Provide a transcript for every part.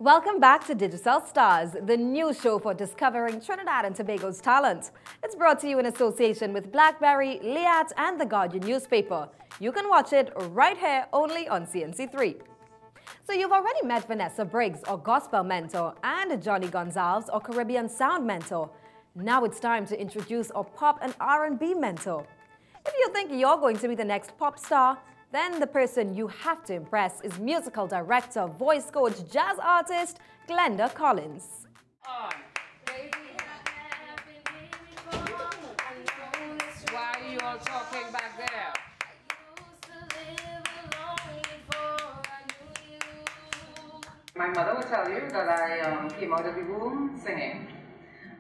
Welcome back to DIGICELSTARS, the new show for discovering Trinidad and Tobago's talent. It's brought to you in association with BlackBerry, Liat, and The Guardian newspaper. You can watch it right here only on CNC3. So you've already met Vanessa Briggs, or Gospel Mentor, and Johnny Gonzalez, or Caribbean Sound Mentor. Now it's time to introduce our Pop and R&B Mentor. If you think you're going to be the next pop star, then the person you have to impress is musical director, voice coach, jazz artist, Glenda Collins. Why are you all talking back there? My mother would tell you that I came out of the womb singing.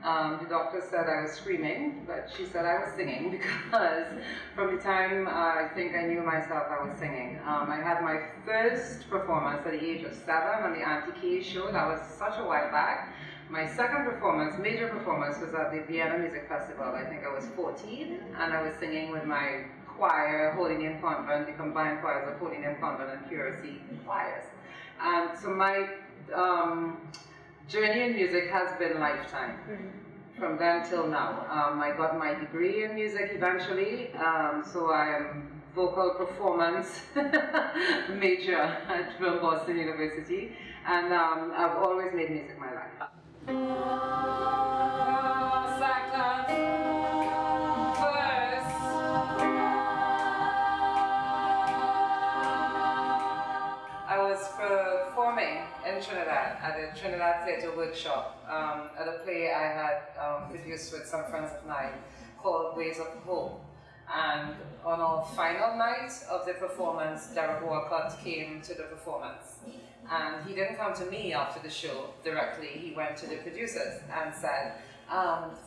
The doctor said I was screaming, but she said I was singing because from the time I think I knew myself, I was singing. I had my first performance at the age of 7 on the Auntie K show. That was such a while back. My second performance, major performance, was at the Vienna Music Festival. I think I was 14, and I was singing with my choir, Holy Name Convent, the combined choirs of Holy Name Convent and Curacy choirs. And so my journey in music has been lifetime. From then till now. I got my degree in music eventually, so I am vocal performance major at Boston University, and I've always made music my life. I was performing in Trinidad at a Trinidad Theatre workshop at a play I had produced with some friends of mine called Ways of Hope. And on our final night of the performance, Derek Walcott came to the performance. And he didn't come to me after the show directly, he went to the producers and said,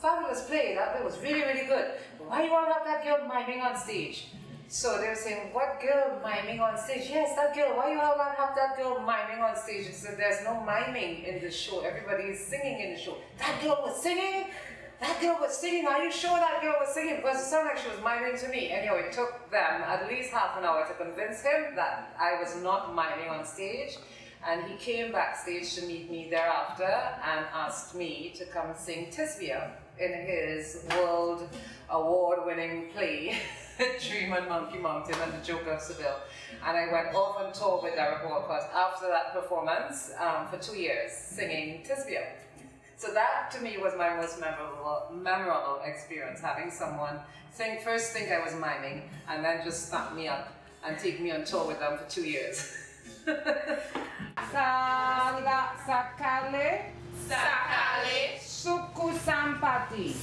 fabulous play, that play was really, really good. Why you all have that girl miming on stage? So they were saying, what girl miming on stage? Yes, that girl. Why you all have that girl miming on stage? He said, there's no miming in the show. Everybody is singing in the show. That girl was singing? That girl was singing? Are you sure that girl was singing? Because it sounded like she was miming to me. Anyway, it took them at least half an hour to convince him that I was not miming on stage. And he came backstage to meet me thereafter and asked me to come sing Tisbia in his world award-winning play, Dream on Monkey Mountain and the Joker of Seville. And I went off on tour with Derek Walcott after that performance for 2 years, singing Tisbia. So that to me was my most memorable experience, having someone first think I was miming and then just snap me up and take me on tour with them for 2 years. Sakale, suku sampati,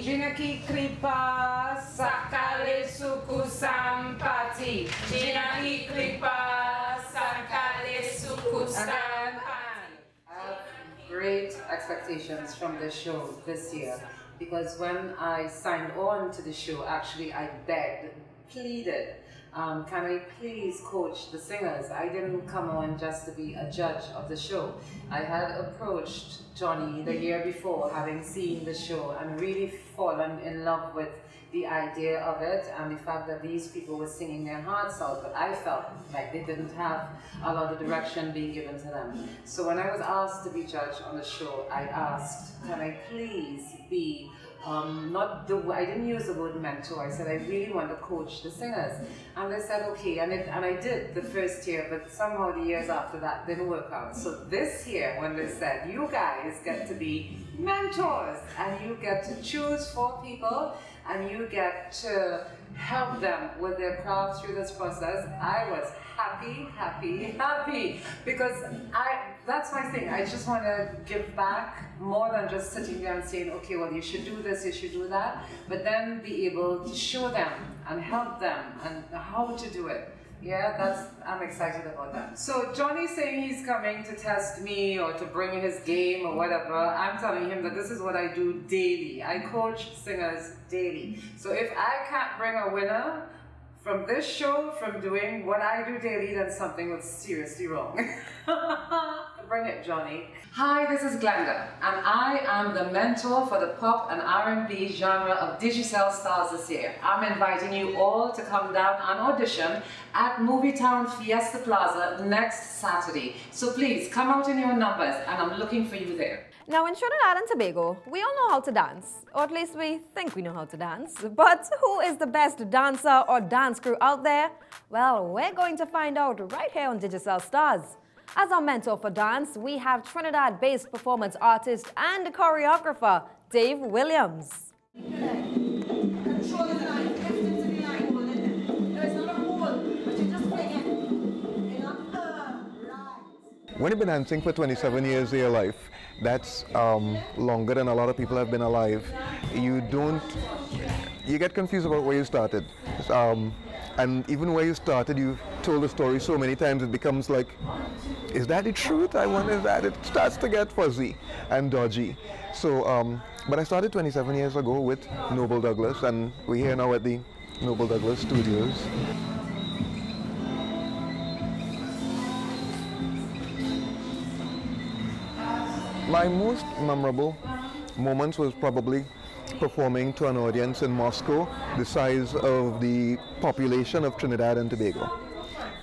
jinaki kripa, sakale suku sampati, jinaki kripa, sakale suku sampati. I have great expectations from this show this year, because when I signed on to the show, actually I begged, pleaded, can I please coach the singers? I didn't come on just to be a judge of the show. I had approached Johnny the year before, having seen the show, and really fallen in love with the idea of it and the fact that these people were singing their hearts out, but I felt like they didn't have a lot of direction being given to them. So when I was asked to be judged on the show, I asked, can I please be I didn't use the word mentor. I said I really want to coach the singers, and they said okay, and I did the first year, but somehow the years after that didn't work out. So this year, when they said you guys get to be mentors and you get to choose 4 people and you get to help them with their craft through this process, I was happy, because that's my thing. I just want to give back more than just sitting there and saying, okay, well, you should do this, you should do that, but then be able to show them and help them and how to do it. Yeah, I'm excited about that. So Johnny's saying he's coming to test me or to bring his game or whatever. I'm telling him that this is what I do daily. I coach singers daily. So if I can't bring a winner from this show, from doing what I do daily, then something was seriously wrong. Bring it, Johnny. Hi, this is Glenda, and I am the mentor for the pop and R&B genre of DIGICELSTARS this year. I'm inviting you all to come down and audition at Movietown Fiesta Plaza next Saturday. So please, come out in your numbers, and I'm looking for you there. Now in Trinidad and Tobago, we all know how to dance, or at least we think we know how to dance. But who is the best dancer or dance crew out there? Well, we're going to find out right here on DIGICELSTARS. As our mentor for dance, we have Trinidad-based performance artist and choreographer, Dave Williams. When you've been dancing for 27 years of your life, that's longer than a lot of people have been alive. You get confused about where you started. And even where you started, you've told the story so many times, it becomes like, is that the truth? I wonder if that it starts to get fuzzy and dodgy. So, but I started 27 years ago with Noble Douglas, and we're here now at the Noble Douglas Studios. My most memorable moments was probably performing to an audience in Moscow, the size of the population of Trinidad and Tobago.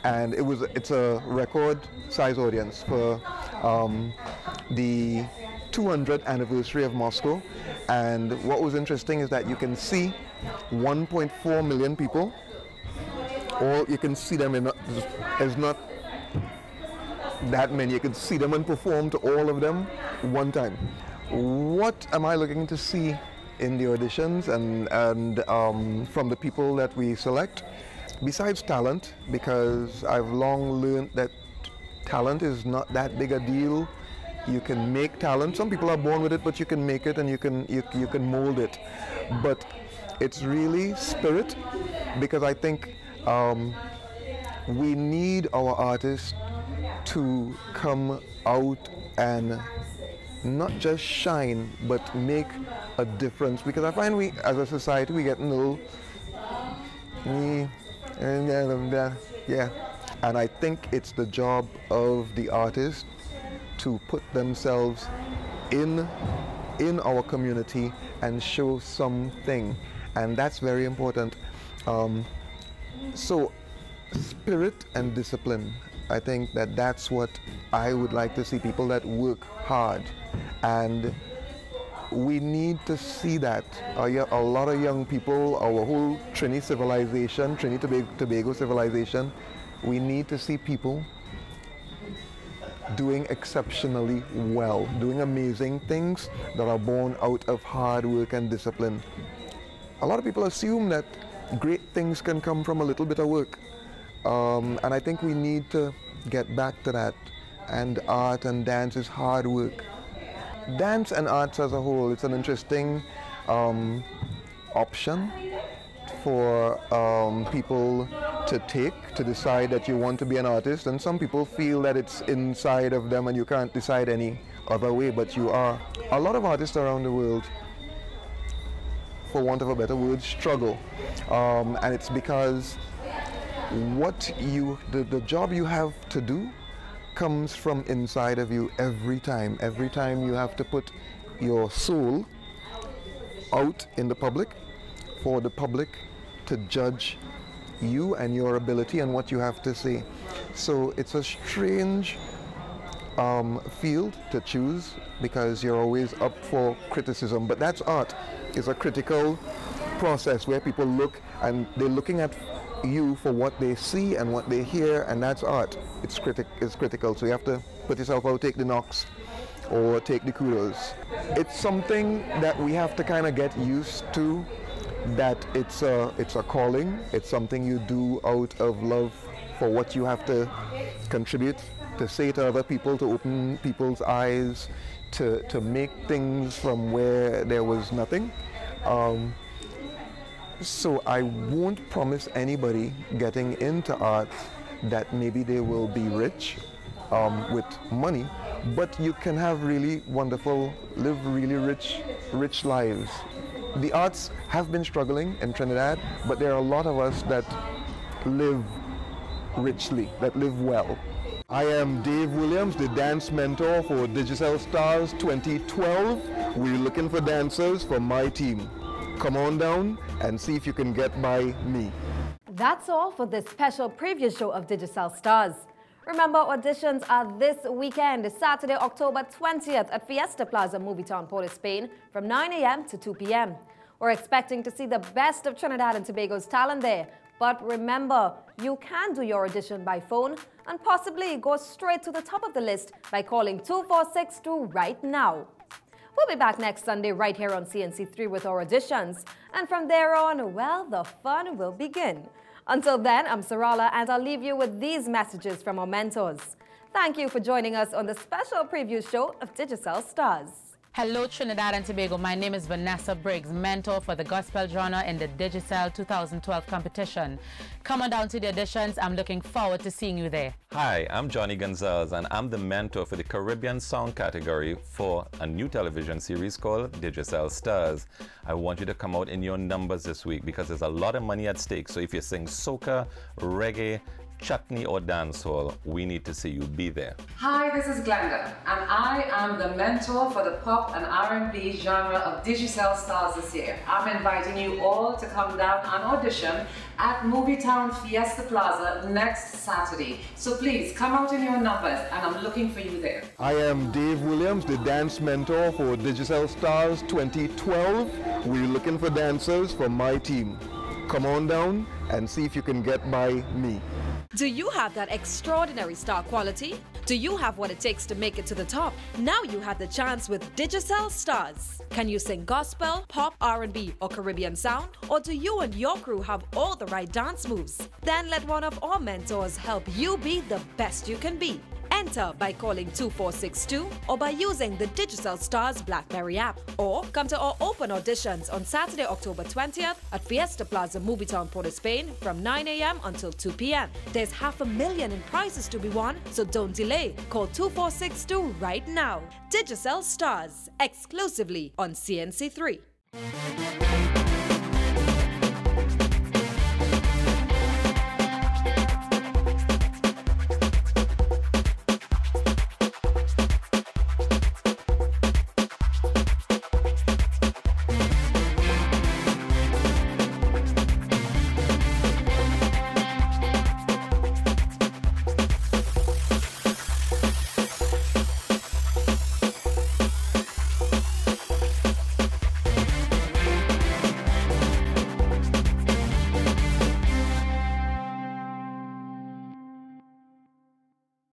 And it's a record size audience for the 200th anniversary of Moscow. And what was interesting is that you can see 1.4 million people, or you can see them as not that many. You can see them and perform to all of them one time. What am I looking to see in the auditions and from the people that we select? Besides talent, because I've long learned that talent is not that big a deal. You can make talent. Some people are born with it, but you can make it and you can mold it. But it's really spirit, because I think we need our artists to come out and not just shine, but make a difference. Because I find we, as a society, we get a little, yeah. And I think it's the job of the artist to put themselves in our community and show something, and that's very important. So, spirit and discipline. I think that's what I would like to see, people that work hard. And we need to see that. A lot of young people, our whole Trini civilization, Tobago civilization, we need to see people doing exceptionally well, doing amazing things that are born out of hard work and discipline. A lot of people assume that great things can come from a little bit of work. And I think we need to get back to that. And art and dance is hard work. Dance and arts as a whole, it's an interesting option for people to take, to decide that you want to be an artist. And some people feel that it's inside of them and you can't decide any other way, but you are. A lot of artists around the world, for want of a better word, struggle. And it's because the job you have to do comes from inside of you every time. Every time you have to put your soul out in the public for the public to judge you and your ability and what you have to say. So it's a strange field to choose, because you're always up for criticism. But that's art. It's a critical process where people look and they're looking at you for what they see and what they hear, and that's art. It's critical, so you have to put yourself out, take the knocks or take the kudos. It's something that we have to kind of get used to, that it's a calling. It's something you do out of love for what you have to contribute, to say to other people, to open people's eyes, to make things from where there was nothing. So I won't promise anybody getting into art that maybe they will be rich with money, but you can have really wonderful, live really rich lives. The arts have been struggling in Trinidad, but there are a lot of us that live richly, that live well. I am Dave Williams, the dance mentor for DIGICELSTARS 2012. We're looking for dancers for my team. Come on down and see if you can get by me. That's all for this special preview show of DIGICELSTARS. Remember, auditions are this weekend, Saturday, October 20th at Fiesta Plaza, Movietown, Port of Spain, from 9 a.m. to 2 p.m. We're expecting to see the best of Trinidad and Tobago's talent there. But remember, you can do your audition by phone and possibly go straight to the top of the list by calling 2462 right now. We'll be back next Sunday right here on CNC3 with our auditions. And from there on, well, the fun will begin. Until then, I'm Sarala, and I'll leave you with these messages from our mentors. Thank you for joining us on the special preview show of DIGICELSTARS. Hello Trinidad and Tobago, my name is Vanessa Briggs, mentor for the gospel genre in the Digicel 2012 competition. Come on down to the auditions, I'm looking forward to seeing you there. Hi, I'm Johnny Gonzalez and I'm the mentor for the Caribbean song category for a new television series called DIGICELSTARS. I want you to come out in your numbers this week because there's a lot of money at stake. So if you sing soca, reggae, chutney or dancehall, we need to see you. Be there. Hi, this is Glenda, and I am the mentor for the pop and R&B genre of DIGICELSTARS this year. I'm inviting you all to come down and audition at Movietown Fiesta Plaza next Saturday. So please, come out in your numbers, and I'm looking for you there. I am Dave Williams, the dance mentor for DIGICELSTARS 2012. We're looking for dancers for my team. Come on down and see if you can get by me. Do you have that extraordinary star quality? Do you have what it takes to make it to the top? Now you have the chance with DIGICELSTARS. Can you sing gospel, pop, R&B, or Caribbean sound? Or do you and your crew have all the right dance moves? Then let one of our mentors help you be the best you can be. Enter by calling 2462 or by using the DIGICELSTARS BlackBerry app. Or come to our open auditions on Saturday, October 20th at Fiesta Plaza, Movietown, Port of Spain from 9 a.m. until 2 p.m. There's $500,000 in prizes to be won, so don't delay. Call 2462 right now. DIGICELSTARS, exclusively on CNC3.